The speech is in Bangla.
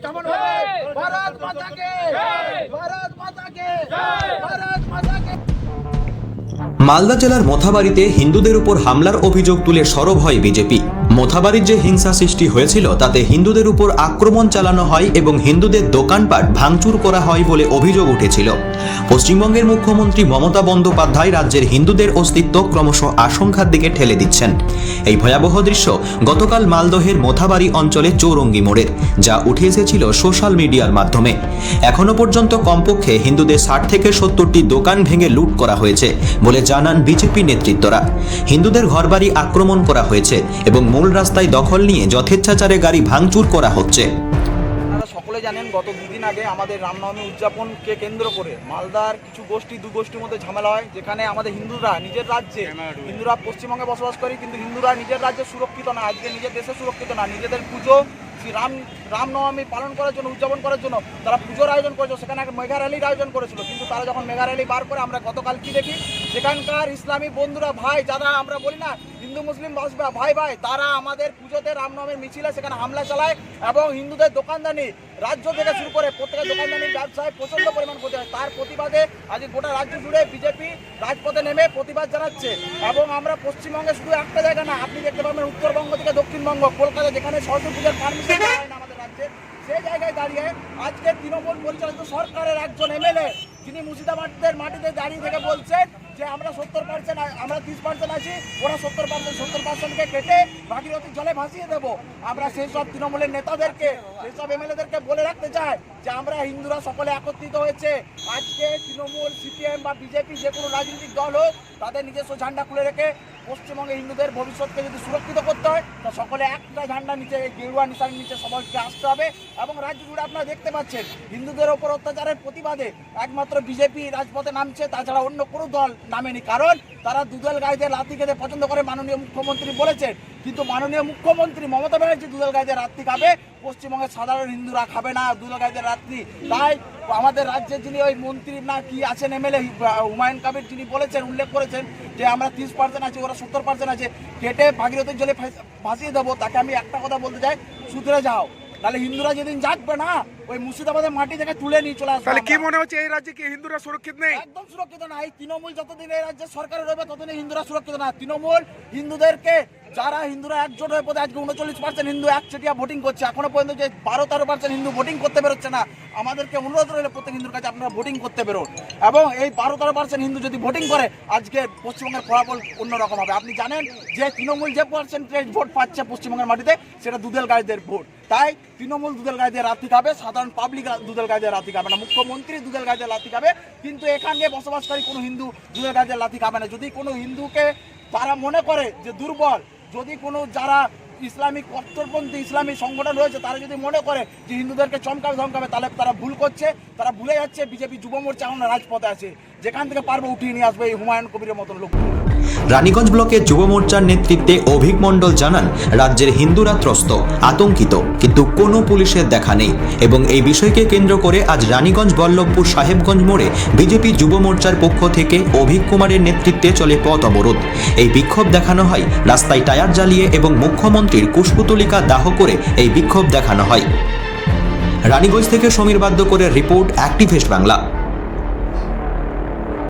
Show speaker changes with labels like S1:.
S1: কেমন হবে? ভারত মাতা কে জয়, ভারত মাতা কে জয়, ভারত মাতা কে।
S2: মালদা জেলার মোথাবাড়িতে হিন্দুদের উপর হামলার অভিযোগ তুলে সরব হয় বিজেপি। মোথাবাড়ির যে হিংসা সৃষ্টি হয়েছিল তাতে হিন্দুদের উপর আক্রমণ চালানো হয় এবং হিন্দুদের দোকানপাট ভাঙচুর করা হয় বলে অভিযোগ উঠেছিল। পশ্চিমবঙ্গের মুখ্যমন্ত্রী মমতা বন্দ্যোপাধ্যায় রাজ্যের হিন্দুদের অস্তিত্ব ক্রমশ আশঙ্কার দিকে ঠেলে দিচ্ছেন। এই ভয়াবহ দৃশ্য গতকাল মালদহের মোথাবাড়ি অঞ্চলে চৌরঙ্গি মোড়ের, যা উঠে এসেছিল সোশ্যাল মিডিয়ার মাধ্যমে। এখনো পর্যন্ত কমপক্ষে হিন্দুদের 60 থেকে 70টি দোকান ভেঙে লুট করা হয়েছে বলে জানান বিজেপি নেতৃত্বরা। হিন্দুদের ঘরবাড়ি আক্রমণ করা হয়েছে এবং মূল রাস্তায় দখল নিয়ে যথেচ্ছাচারে গাড়ি ভাঙচুর করা হচ্ছে।
S1: আপনারা সকলে জানেন গত দুদিন আগে আমাদের রামনবমী উদযাপনকে কেন্দ্র করে মালদার কিছু গোষ্ঠী দু গোষ্ঠীর মধ্যে ঝামেলা হয়, যেখানে আমাদের হিন্দুরা নিজের রাজ্যে, হিন্দুরা পশ্চিমবঙ্গে বসবাস করি কিন্তু হিন্দুরা নিজের রাজ্যে সুরক্ষিত না, আজকে নিজের দেশে সুরক্ষিত না। নিজেদের পুজো রামনবমী পালন করার জন্য, উদযাপন করার জন্য তারা পুজোর আয়োজন করেছিল, সেখানে একটা মেগা র্যালির আয়োজন করেছিল। কিন্তু তারা যখন মেগা র্যালি বার করে আমরা গতকাল কি দেখি, সেখানকার ইসলামী বন্ধুরা, ভাই যারা আমরা বলি না হিন্দু মুসলিম ভাই ভাই, তারা আমাদের পুজোতে রামনবমীর মিছিলে সেখানে হামলা চালায় এবং হিন্দুদের দোকানদানি রাজ্য থেকে শুরু করে প্রত্যেকের দোকানদানির ব্যবসায় প্রচণ্ড পরিমাণ ক্ষতি হয়। তার প্রতিবাদে আজ গোটা রাজ্য জুড়ে বিজেপি রাজপথে নেমে প্রতিবাদ জানাচ্ছে। এবং আমরা পশ্চিমবঙ্গে শুধু একটা জায়গা না, আপনি দেখতে পাবেন উত্তরবঙ্গ থেকে দক্ষিণবঙ্গ, কলকাতা, যেখানে সরস্বতী পূজার পারমিশন হয় না আমাদের রাজ্যে, সেই জায়গায় দাঁড়িয়ে আজকে তৃণমূল পরিচালিত সরকারের একজন এমএলএ, যিনি মুর্শিদাবাদের মাটিতে দাঁড়িয়ে থেকে বলছেন যে আমরা 70%, আমরা 30% আছি, ওরা 70%কে কেটে ভাগীরথীর জলে ভাসিয়ে দেবো। আমরা সেই সব তৃণমূলের নেতাদেরকে, সেই সব এমএলএদেরকে বলে রাখতে চাই যে আমরা হিন্দুরা সকলে একত্রিত হয়েছে। আজকে তৃণমূল, সিপিএম বা বিজেপি যে কোনো রাজনৈতিক দল হোক, তাদের নিজস্ব ঝান্ডা খুলে রেখে পশ্চিমবঙ্গে হিন্দুদের ভবিষ্যৎকে যদি সুরক্ষিত করতে হয়, তা সকলে একটা ঝান্ডা নিচে, গেরুয়া নিশানের নিচে সবাইকে আসতে হবে। এবং রাজ্য জুড়ে আপনারা দেখতে পাচ্ছেন হিন্দুদের ওপর অত্যাচারের প্রতিবাদে একমাত্র বিজেপি রাজপথে নামছে, তাছাড়া অন্য কোনো দল নামেনি। কারণ তারা দুধেল গাইদের লাথি খেতে পছন্দ করে, মাননীয় মুখ্যমন্ত্রী বলেছেন। কিন্তু মাননীয় মুখ্যমন্ত্রী মমতা ব্যানার্জি দুধেল গাইদের রাত্রি খাবে, পশ্চিমবঙ্গের সাধারণ হিন্দুরা খাবে না দুধেল গাইদের রাত্রি। তাই আমাদের রাজ্যে যিনি ওই মন্ত্রী না কি আছেন এমএলএ হুমায়ুন কবির, যিনি বলেছেন, উল্লেখ করেছেন যে আমরা 30% আছে, ওরা 70% আছে, কেটে ভাগীরথীর জলে ভাসিয়ে দেবো, তাকে আমি একটা কথা বলতে চাই, সুধরে যাও, তাহলে হিন্দুরা যেদিন জাগবে না, ওই মুর্শিদাবাদের মাটি থেকে তুলে নিয়ে চলে আসবে।
S3: তাহলে কি মনে হচ্ছে এই রাজ্যে কি হিন্দুরা সুরক্ষিত নেই?
S1: একদম সুরক্ষিত না। এই তৃণমূল যতদিন এই রাজ্যে সরকারে রয়েবে ততদিন হিন্দুরা সুরক্ষিত না। তৃণমূল হিন্দুদেরকে, যারা হিন্দুরা একজোট হয়ে পড়ে আজকে 39% হিন্দু একচেটিয়া ভোটিং করছে, এখনো পর্যন্ত যে 12-13% হিন্দু ভোটিং করতে বেরোচ্ছে না। আমাদেরকে অনুরোধ রইল প্রত্যেক হিন্দুর কাছে, আপনারা ভোটিং করতে বেরোন। এবং এই 12-13% হিন্দু যদি ভোটিং করে, আজকে পশ্চিমবঙ্গের ফলাফল অন্যরকম হবে। আপনি জানেন যে তৃণমূল যে পার্সেন্টেজ ভোট পাচ্ছে পশ্চিমবঙ্গের মাটিতে, সেটা দুধেল গাইদের ভোট। তাই তৃণমূল দুধেল গাইদের রাত্রি খাবে, সাধারণ পাবলিক দুধেল গাইদের রাত্রি খাবে না। মুখ্যমন্ত্রী দুধেল গাইদের লাথি খাবে, কিন্তু এখানে বসবাসকারী কোনো হিন্দু দুধেল গাইদের লাথি খাবে না। যদি কোনো হিন্দুকে তারা মনে করে যে দুর্বল, যদি কোনো যারা ইসলামিক কট্টরপন্থী ইসলামী সংগঠন রয়েছে, তারা যদি মনে করে যে হিন্দুদেরকে চমকাবে ধমকাবে, তাহলে তারা ভুল করছে। তারা ভুলে যাচ্ছে বিজেপি যুব মোর্চা এখন রাজপথে আছে, যেখান থেকে পারবে উঠিয়ে নিয়ে আসবে এই হুমায়ুন কবিরের মতন লোক।
S2: রানীগঞ্জ ব্লকের যুব মোর্চার নেতৃত্বে অভিক মণ্ডল জানান, রাজ্যের হিন্দুরা ত্রস্ত, আতঙ্কিত, কিন্তু কোনো পুলিশের দেখা নেই। এবং এই বিষয়কে কেন্দ্র করে আজ রানীগঞ্জ বল্লভপুর সাহেবগঞ্জ মোড়ে বিজেপি যুব মোর্চার পক্ষ থেকে অভিক কুমারের নেতৃত্বে চলে পথ অবরোধ। এই বিক্ষোভ দেখানো হয়, রাস্তায় টায়ার জ্বালিয়ে এবং মুখ্যমন্ত্রীর কুশপুতলিকা দাহ করে এই বিক্ষোভ দেখানো হয়। রানীগঞ্জ থেকে সমীর বাদ্য করে রিপোর্ট, অ্যাক্টিভিস্ট বাংলা।